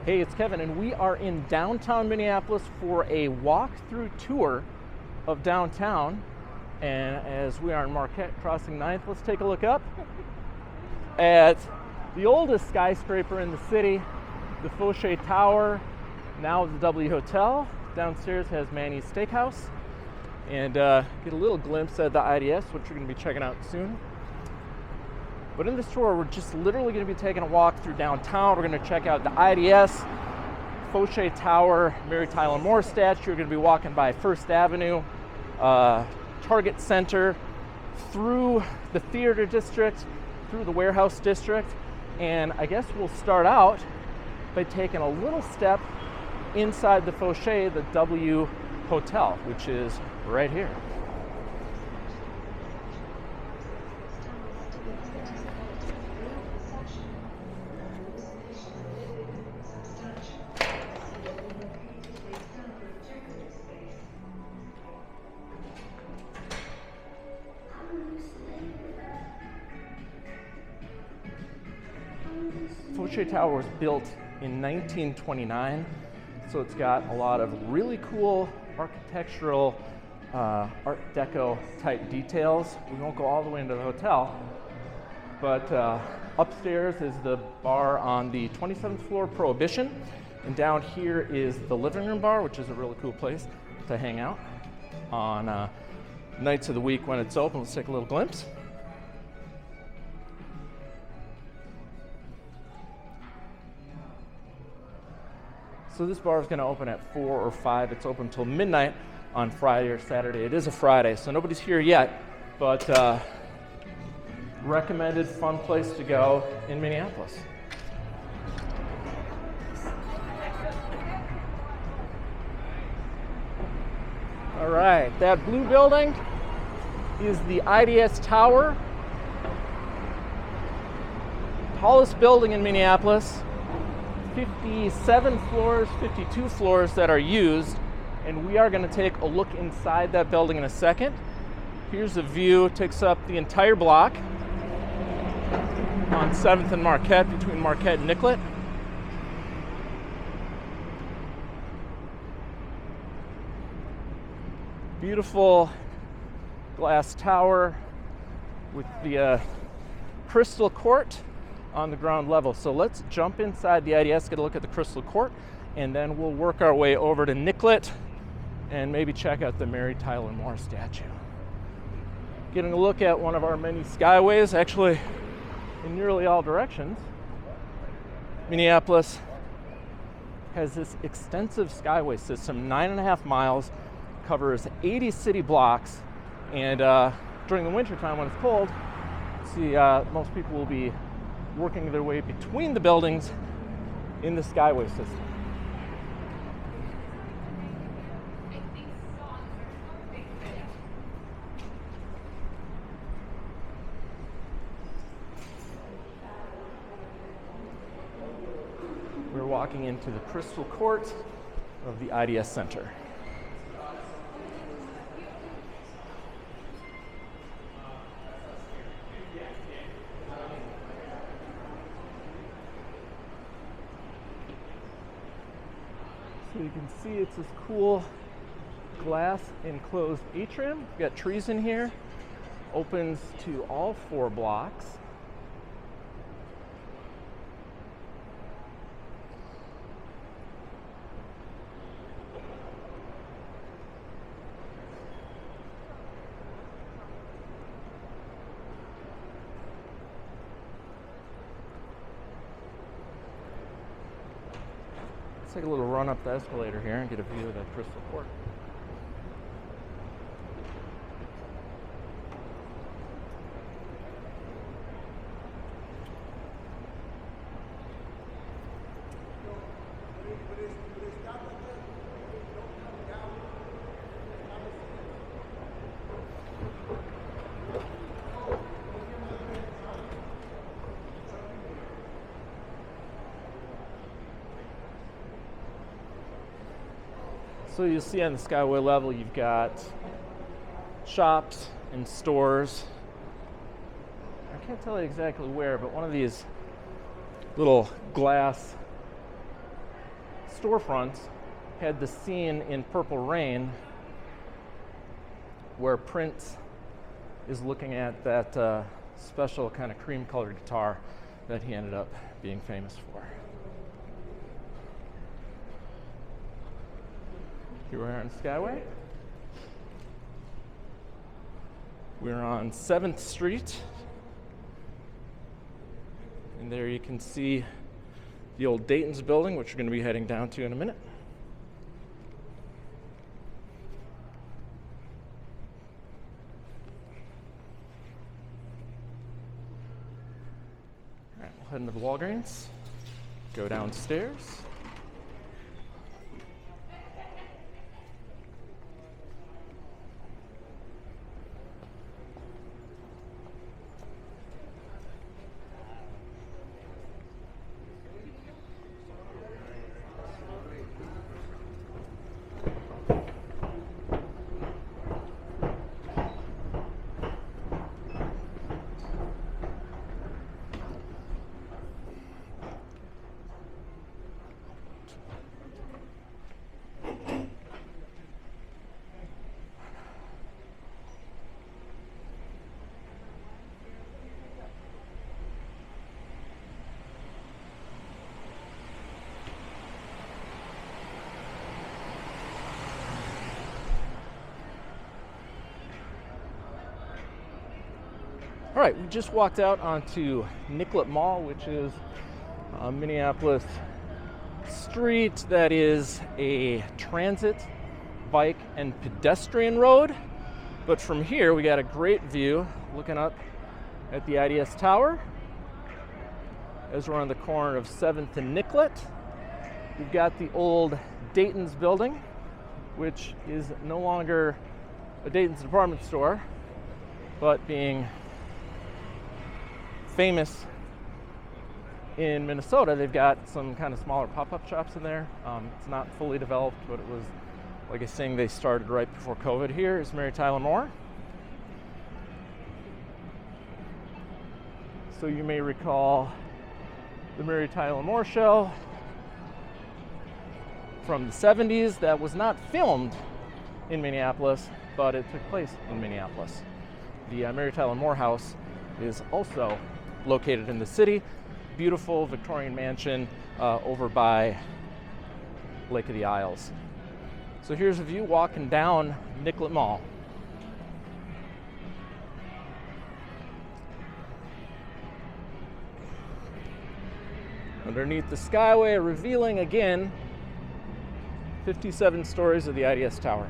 Hey, it's Kevin, and we are in downtown Minneapolis for a walk-through tour of downtown. And as we are in Marquette crossing 9th, let's take a look up at the oldest skyscraper in the city, the Foshay Tower, now the W Hotel. Downstairs has Manny's Steakhouse, and get a little glimpse at the IDS, which we're going to be checking out soon. But in this tour, we're just literally going to be taking a walk through downtown. We're going to check out the IDS, Foshay Tower, Mary Tyler Moore statue. We're going to be walking by First Avenue, Target Center, through the theater district, through the warehouse district, and I guess we'll start out by taking a little step inside the Foshay, the W Hotel, which is right here. Foshay Tower was built in 1929, so it's got a lot of really cool architectural Art Deco type details. We won't go all the way into the hotel, but upstairs is the bar on the 27th floor, Prohibition, and down here is the living room bar, which is a really cool place to hang out on nights of the week when it's open. Let's take a little glimpse. So this bar is going to open at 4 or 5. It's open until midnight on Friday or Saturday. It is a Friday, so nobody's here yet, but recommended fun place to go in Minneapolis. All right, that blue building is the IDS Tower, tallest building in Minneapolis. 57 floors, 52 floors that are used, and we are going to take a look inside that building in a second. Here's a view. It takes up the entire block on 7th and Marquette, between Marquette and Nicollet. Beautiful glass tower with the crystal court on the ground level. So let's jump inside the IDS, get a look at the crystal court, and then we'll work our way over to Nicollet and maybe check out the Mary Tyler Moore statue. Getting a look at one of our many skyways, actually in nearly all directions. Minneapolis has this extensive skyway system, 9.5 miles, covers 80 city blocks, and during the winter time when it's cold, see most people will be working their way between the buildings in the skyway system. We're walking into the crystal court of the IDS Center. So you can see it's this cool glass enclosed atrium. We've got trees in here. Opens to all 4 blocks. Take a little run up the escalator here and get a view of that crystal court. So you'll see on the skyway level, you've got shops and stores. I can't tell you exactly where, but one of these little glass storefronts had the scene in Purple Rain where Prince is looking at that special kind of cream-colored guitar that he ended up being famous for. Here we are on Skyway. We're on 7th Street. And there you can see the old Dayton's building, which we're going to be heading down to in a minute. All right, we'll head into the Walgreens, go downstairs. All right, we just walked out onto Nicollet Mall, which is a Minneapolis street that is a transit, bike, and pedestrian road. But from here, we got a great view looking up at the IDS Tower as we're on the corner of 7th and Nicollet. We've got the old Dayton's building, which is no longer a Dayton's department store, but being famous in Minnesota. They've got some kind of smaller pop-up shops in there. It's not fully developed, but it was, like I was saying, they started right before COVID. Here is Mary Tyler Moore. So you may recall the Mary Tyler Moore show from the 70s that was not filmed in Minneapolis, but it took place in Minneapolis. The Mary Tyler Moore house is also located in the city. Beautiful Victorian mansion over by Lake of the Isles. So here's a view walking down Nicollet Mall. Underneath the Skyway, revealing again 57 stories of the IDS Tower.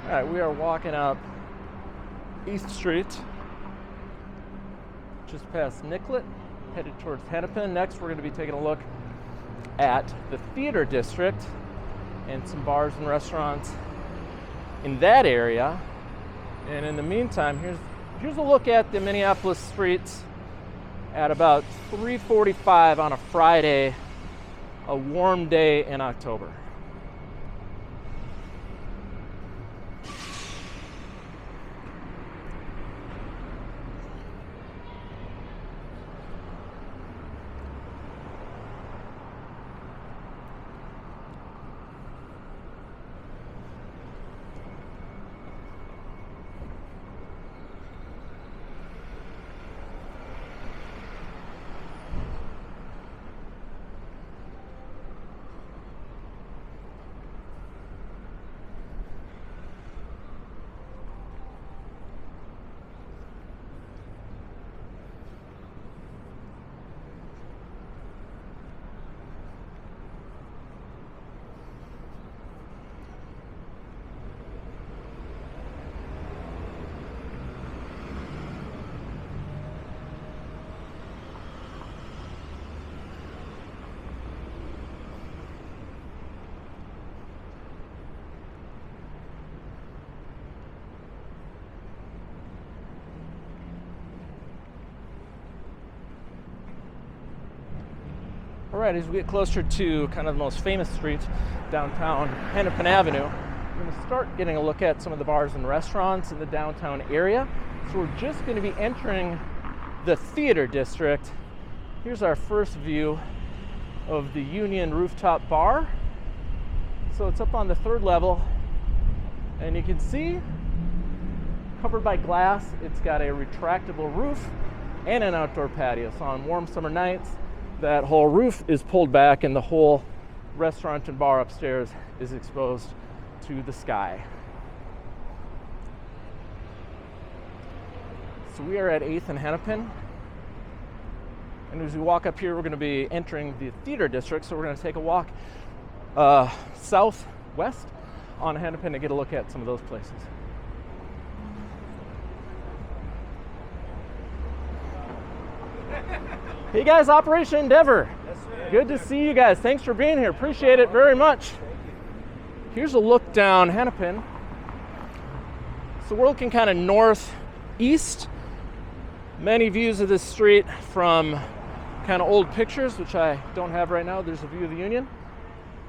All right, we are walking up East Street, just past Nicollet, headed towards Hennepin. Next, we're going to be taking a look at the theater district and some bars and restaurants in that area. And in the meantime, here's a look at the Minneapolis streets at about 3:45 on a Friday, a warm day in October. All right, as we get closer to kind of the most famous street downtown, Hennepin Avenue, we're going to start getting a look at some of the bars and restaurants in the downtown area. So we're just going to be entering the theater district. Here's our first view of the Union Rooftop Bar. So it's up on the 3rd level, and you can see, covered by glass, it's got a retractable roof and an outdoor patio. So on warm summer nights, that whole roof is pulled back and the whole restaurant and bar upstairs is exposed to the sky. So we are at 8th and Hennepin. And as we walk up here, we're going to be entering the theater district. So we're going to take a walk southwest on Hennepin to get a look at some of those places. Hey guys, Operation Endeavor. Yes, sir. Good to see you guys. Thanks for being here. Appreciate it very much. Here's a look down Hennepin. So we're looking kind of northeast. Many views of this street from kind of old pictures, which I don't have right now. There's a view of the Union.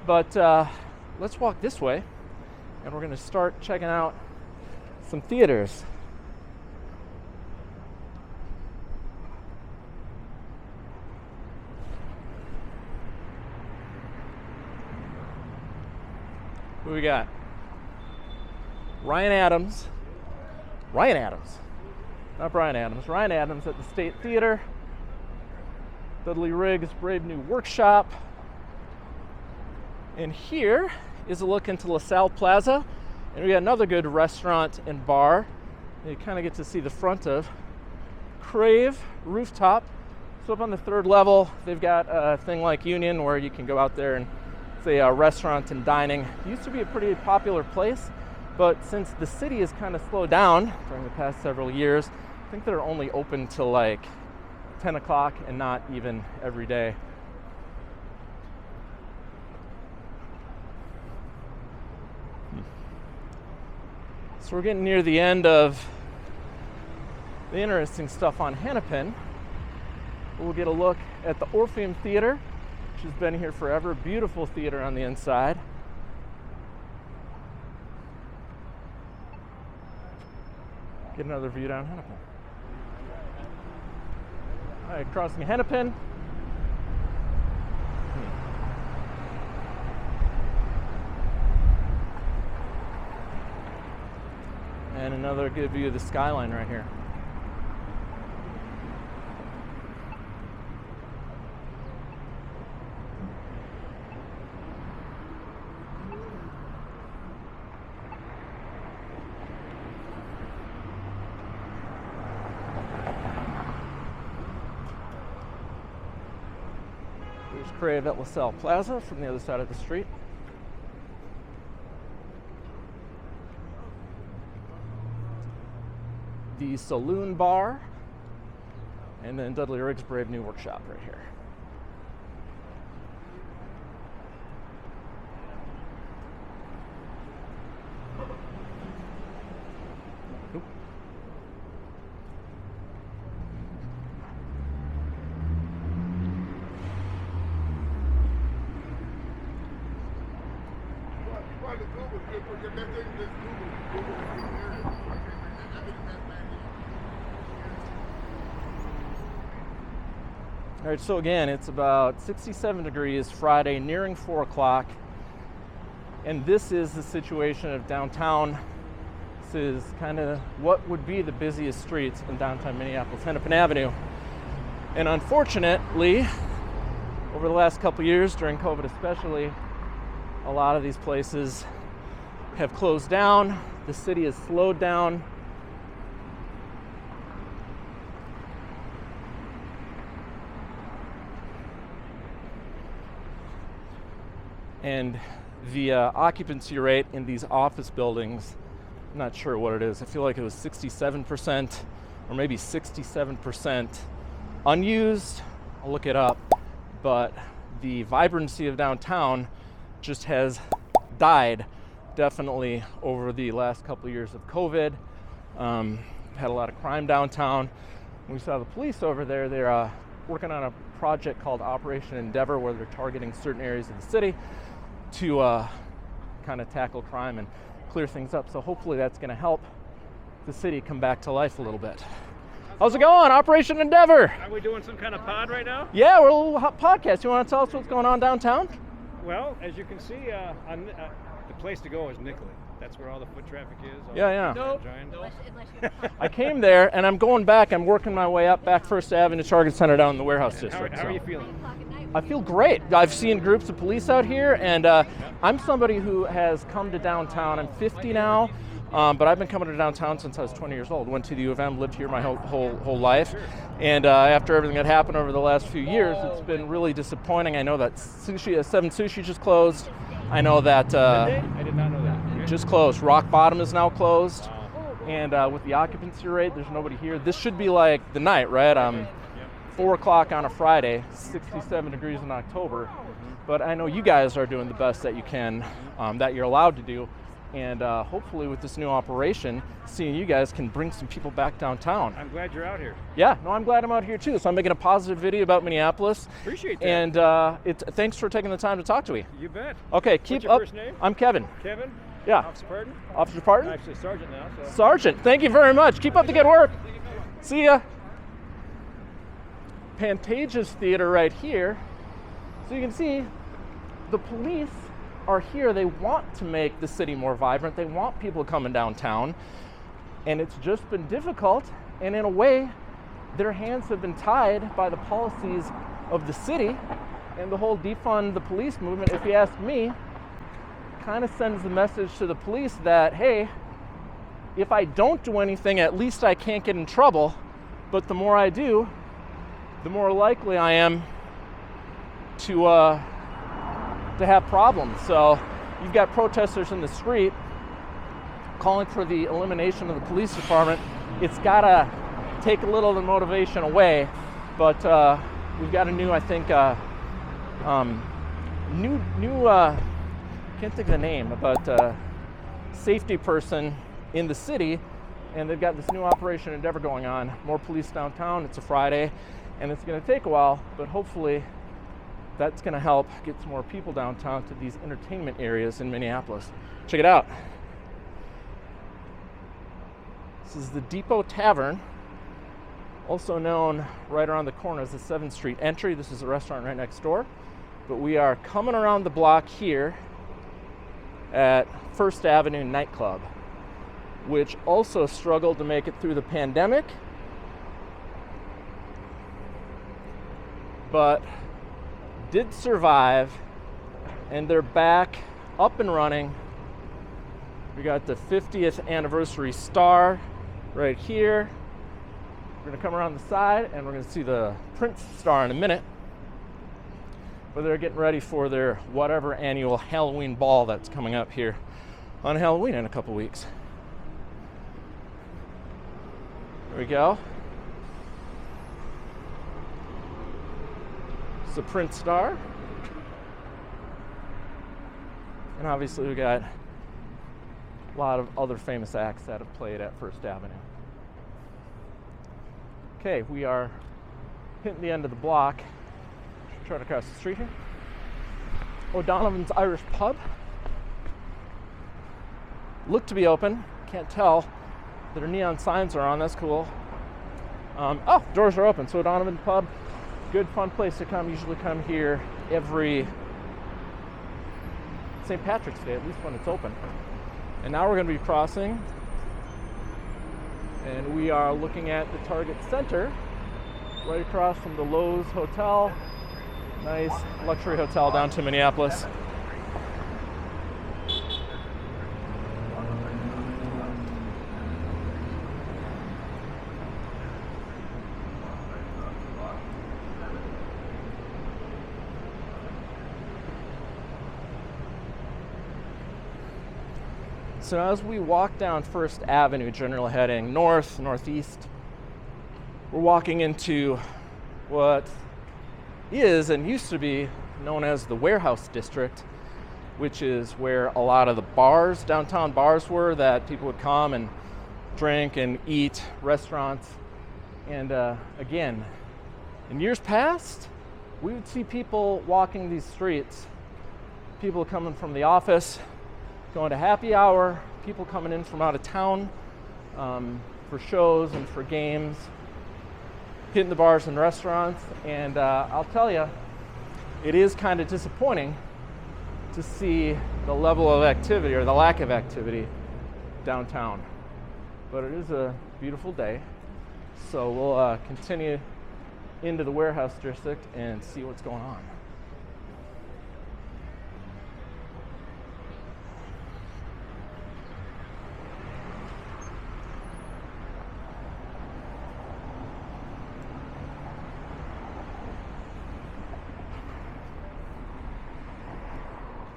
But let's walk this way, and we're going to start checking out some theaters. Who we got? Ryan Adams, not Brian Adams. Ryan Adams at the State Theater. Dudley Riggs Brave New Workshop. And here is a look into LaSalle Plaza. And we got another good restaurant and bar. You kind of get to see the front of Crave Rooftop. So up on the 3rd level, they've got a thing like Union where you can go out there and say a restaurant and dining. It used to be a pretty popular place, but since the city has kind of slowed down during the past several years, I think they're only open till like 10 o'clock and not even every day. So we're getting near the end of the interesting stuff on Hennepin. We'll get a look at the Orpheum Theater, which has been here forever. Beautiful theater on the inside. Get another view down Hennepin. All right, crossing Hennepin. And another good view of the skyline right here. There's Crave at LaSalle Plaza from the other side of the street. The Saloon Bar, and then Dudley Riggs Brave New Workshop right here. Oop. All right, so again, it's about 67 degrees Friday, nearing 4 o'clock. And this is the situation of downtown. This is kind of what would be the busiest streets in downtown Minneapolis, Hennepin Avenue. And unfortunately, over the last couple years, during COVID especially, a lot of these places have closed down. The city has slowed down. And the occupancy rate in these office buildings, I'm not sure what it is. I feel like it was 67% or maybe 67% unused. I'll look it up. But the vibrancy of downtown just has died definitely over the last couple of years of COVID. Had a lot of crime downtown. When we saw the police over there, they're working on a project called Operation Endeavor, where they're targeting certain areas of the city to kind of tackle crime and clear things up. So hopefully that's going to help the city come back to life a little bit. How's it going? Operation Endeavor. Are we doing some kind of pod right now? Yeah, we're a little podcast. You want to tell us what's going on downtown? Well, as you can see, the place to go is Nicollet. That's where all the foot traffic is. Yeah. No. I came there, and I'm going back. I'm working my way up back First Avenue, Target Center, down in the warehouse district. How are you feeling? I feel great. I've seen groups of police out here, and I'm somebody who has come to downtown. I'm 50 now, but I've been coming to downtown since I was 20 years old. Went to the U of M, lived here my whole life, and after everything that happened over the last few years, it's been really disappointing. I know that 7 Sushi just closed. I know that I did not know that. just closed. Rock Bottom is now closed, and with the occupancy rate, there's nobody here. This should be like the night, right? 4 o'clock on a Friday, 67 degrees in October. But I know you guys are doing the best that you can, that you're allowed to do. And hopefully with this new operation, seeing you guys can bring some people back downtown. I'm glad you're out here. Yeah, no, I'm glad I'm out here too. So I'm making a positive video about Minneapolis. Appreciate that. And thanks for taking the time to talk to me. You bet. Okay, keep What's your up. first name? I'm Kevin. Kevin? Yeah. Officer Pardon? Officer Pardon? I'm actually Sergeant now. So. Sergeant, thank you very much. Keep up the good work. See ya. Pantages Theater right here. So you can see the police are here. They want to make the city more vibrant. They want people coming downtown. And it's just been difficult. And in a way, their hands have been tied by the policies of the city. And the whole defund the police movement, if you ask me, kind of sends the message to the police that, hey, if I don't do anything, at least I can't get in trouble. But the more I do, the more likely I am to have problems. So you've got protesters in the street calling for the elimination of the police department. It's got to take a little of the motivation away, but we've got a new, I think, can't think of the name, but safety person in the city, and they've got this new Operation Endeavor going on. More police downtown. It's a Friday, and it's going to take a while, but hopefully that's going to help get some more people downtown to these entertainment areas in Minneapolis. Check it out. This is the Depot Tavern, also known right around the corner as the 7th Street entry. This is a restaurant right next door, but we are coming around the block here at First Avenue Nightclub, which also struggled to make it through the pandemic, but did survive, and they're back up and running. We got the 50th anniversary star right here. We're gonna come around the side and we're gonna see the Prince star in a minute. But they're getting ready for their whatever annual Halloween ball that's coming up here on Halloween in a couple weeks. There we go. It's the Prince star. And obviously we got a lot of other famous acts that have played at First Avenue. Okay, we are hitting the end of the block. Try to cross the street here. O'Donovan's Irish Pub. Looked to be open. Can't tell. Their neon signs are on. That's cool. Oh, doors are open. So O'Donovan's Pub, good fun place to come. Usually come here every St. Patrick's Day, at least when it's open. And now we're going to be crossing, and we are looking at the Target Center, right across from the Lowe's Hotel. Nice luxury hotel downtown Minneapolis. So as we walk down First Avenue, generally heading north, northeast, we're walking into what is and used to be known as the Warehouse District, which is where a lot of the bars, downtown bars were that people would come and drink and eat, restaurants. And again, In years past, we would see people walking these streets, people coming from the office, going to happy hour, people coming in from out of town for shows and for games, hitting the bars and restaurants. And I'll tell you, it is kind of disappointing to see the level of activity or the lack of activity downtown. But it is a beautiful day, so we'll continue into the warehouse district and see what's going on.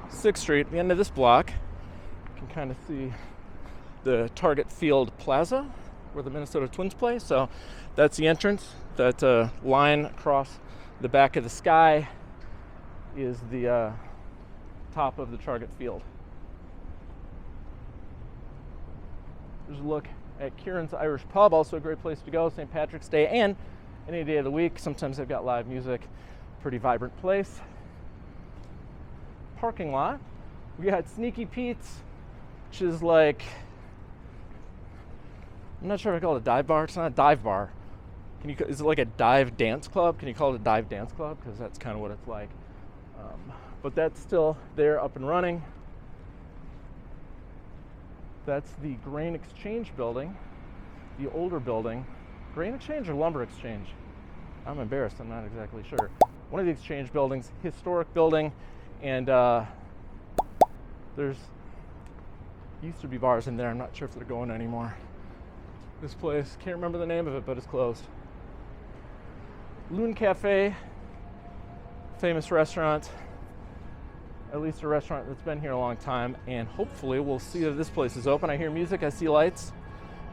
Sixth Street, the end of this block, you can kind of see the Target Field Plaza where the Minnesota Twins play. So that's the entrance. That line across the back of the sky is the top of the Target Field. There's a look at Kieran's Irish Pub, also a great place to go, St. Patrick's Day and any day of the week. Sometimes they've got live music, pretty vibrant place. Parking lot, we got Sneaky Pete's, which is like, I'm not sure if I call it a dive bar. It's not a dive bar. Is it like a dive dance club? Can you call it a dive dance club? Because that's kind of what it's like. But that's still there, up and running. That's the Grain Exchange building, the older building. Grain Exchange or Lumber Exchange? I'm embarrassed, I'm not exactly sure. One of the exchange buildings, historic building, and there's used to be bars in there. I'm not sure if they're going anymore. This place, can't remember the name of it, but it's closed. Loon Cafe, famous restaurant, at least a restaurant that's been here a long time, and hopefully we'll see that this place is open. I hear music, I see lights,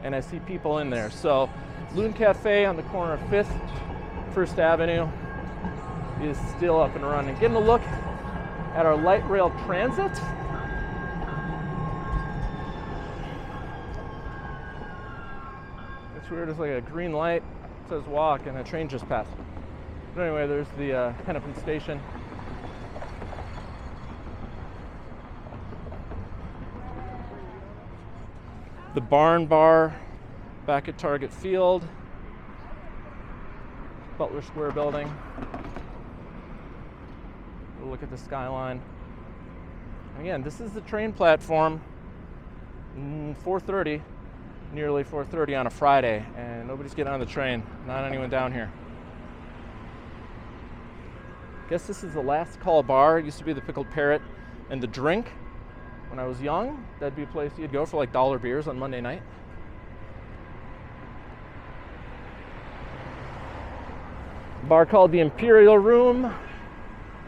and I see people in there. So Loon Cafe on the corner of 5th, 1st Avenue is still up and running. Getting a look at our light rail transit. It's weird, it's like a green light, it says walk, and a train just passed. But anyway, there's the Hennepin Station. The Barn Bar back at Target Field. Butler Square building. We'll look at the skyline. Again, this is the train platform, 4:30, nearly 4:30 on a Friday, and nobody's getting on the train, not anyone down here. Guess this is the Last Call Bar. It used to be the Pickled Parrot and the Drink. When I was young, that'd be a place you'd go for like dollar beers on Monday night. Bar called the Imperial Room.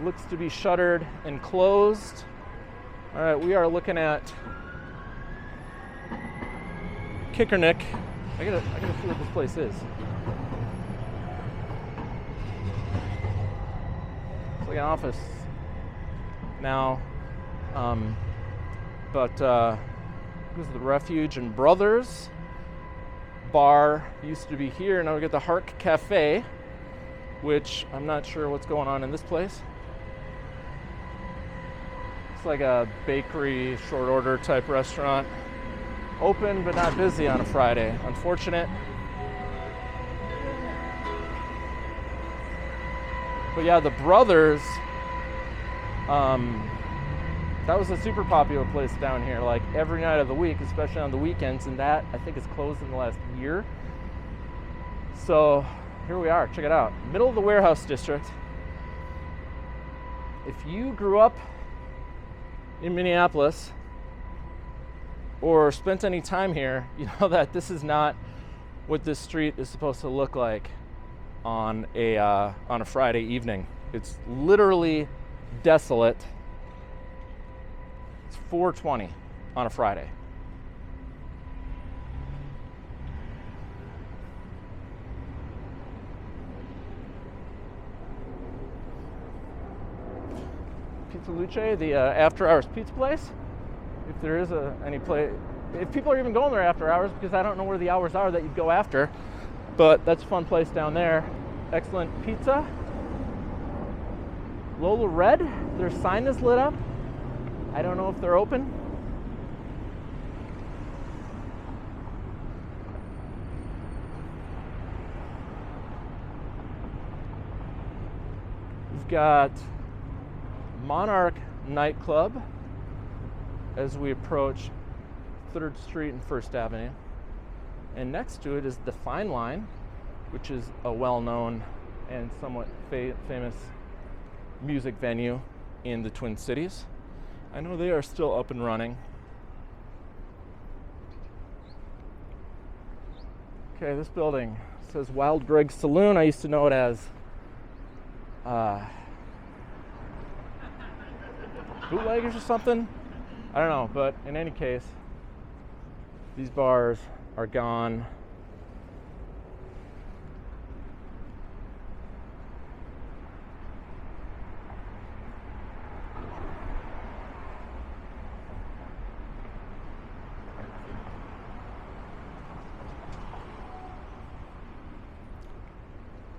Looks to be shuttered and closed. All right, we are looking at Kickernick. I gotta see what this place is. It's like an office now. But this is the Refuge and Brothers bar. Used to be here. Now we got the Hark Cafe, which I'm not sure what's going on in this place. It's like a bakery, short order type restaurant. Open but not busy on a Friday. Unfortunate. But yeah, the Brothers, that was a super popular place down here, like every night of the week, especially on the weekends, and that I think is closed in the last year. So here we are, check it out. Middle of the warehouse district. If you grew up in Minneapolis or spent any time here, you know that this is not what this street is supposed to look like on a Friday evening. It's literally desolate. It's 4:20 on a Friday. Pizza Luce, the after-hours pizza place. If there is any place, if people are even going there after hours, because I don't know where the hours are that you'd go after, but that's a fun place down there. excellent pizza. Lola Red, their sign is lit up. I don't know if they're open. We've got Monarch Nightclub as we approach 3rd Street and 1st Avenue. And next to it is the Fine Line, which is a well-known and somewhat famous music venue in the Twin Cities. I know they are still up and running. Okay, this building says Wild Greg Saloon. I used to know it as bootleggers or something. I don't know, but in any case, these bars are gone.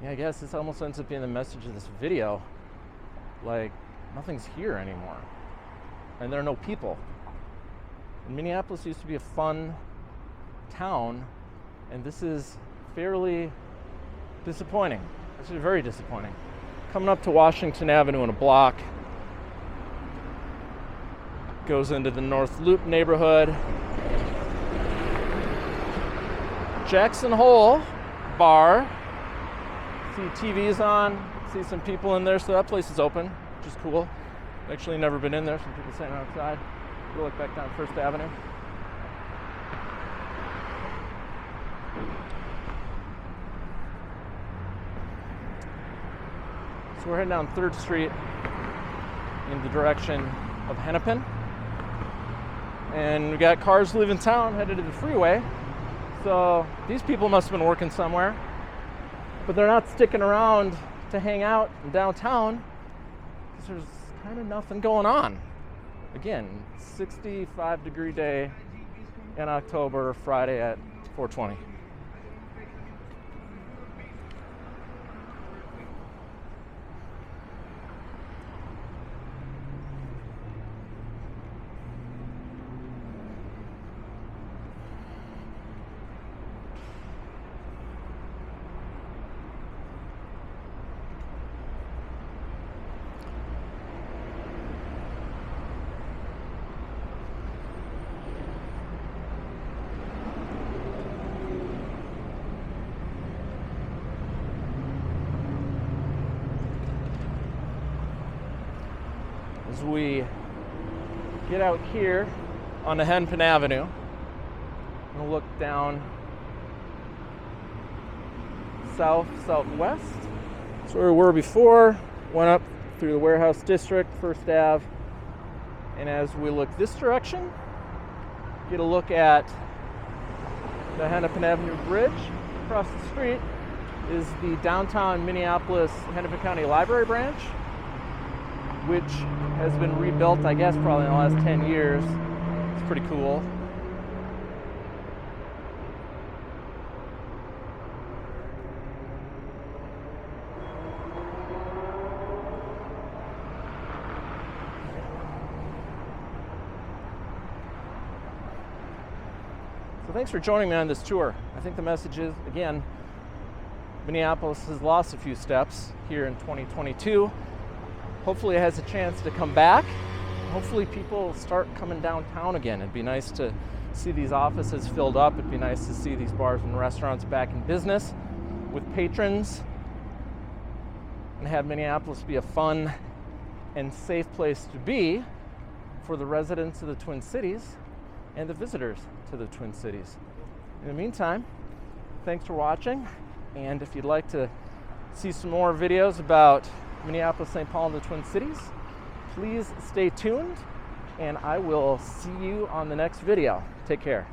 Yeah, I guess this almost ends up being the message of this video. Like, nothing's here anymore. And there are no people. And Minneapolis used to be a fun town, and this is fairly disappointing. Actually, very disappointing. Coming up to Washington Avenue in a block, goes into the North Loop neighborhood. Jackson Hole Bar. See TVs on, see some people in there, so that place is open, which is cool. Actually never been in there, some people standing outside. We'll look back down 1st Avenue. So we're heading down 3rd Street in the direction of Hennepin. And we got cars leaving town, headed to the freeway. So these people must have been working somewhere. But they're not sticking around to hang out in downtown because there's kind of nothing going on. Again, 65-degree day in October, Friday at 4:20. As we get out here on the Hennepin Avenue, and look down southwest. That's where we were before. Went up through the warehouse district, 1st Ave, and as we look this direction, get a look at the Hennepin Avenue Bridge. Across the street is the downtown Minneapolis Hennepin County Library branch, which has been rebuilt, I guess, probably in the last 10 years. It's pretty cool. So thanks for joining me on this tour. I think the message is, again, Minneapolis has lost a few steps here in 2022. Hopefully it has a chance to come back. Hopefully people start coming downtown again. It'd be nice to see these offices filled up. It'd be nice to see these bars and restaurants back in business with patrons, and have Minneapolis be a fun and safe place to be for the residents of the Twin Cities and the visitors to the Twin Cities. In the meantime, thanks for watching, and if you'd like to see some more videos about Minneapolis, St. Paul, and the Twin Cities, please stay tuned, and I will see you on the next video. Take care.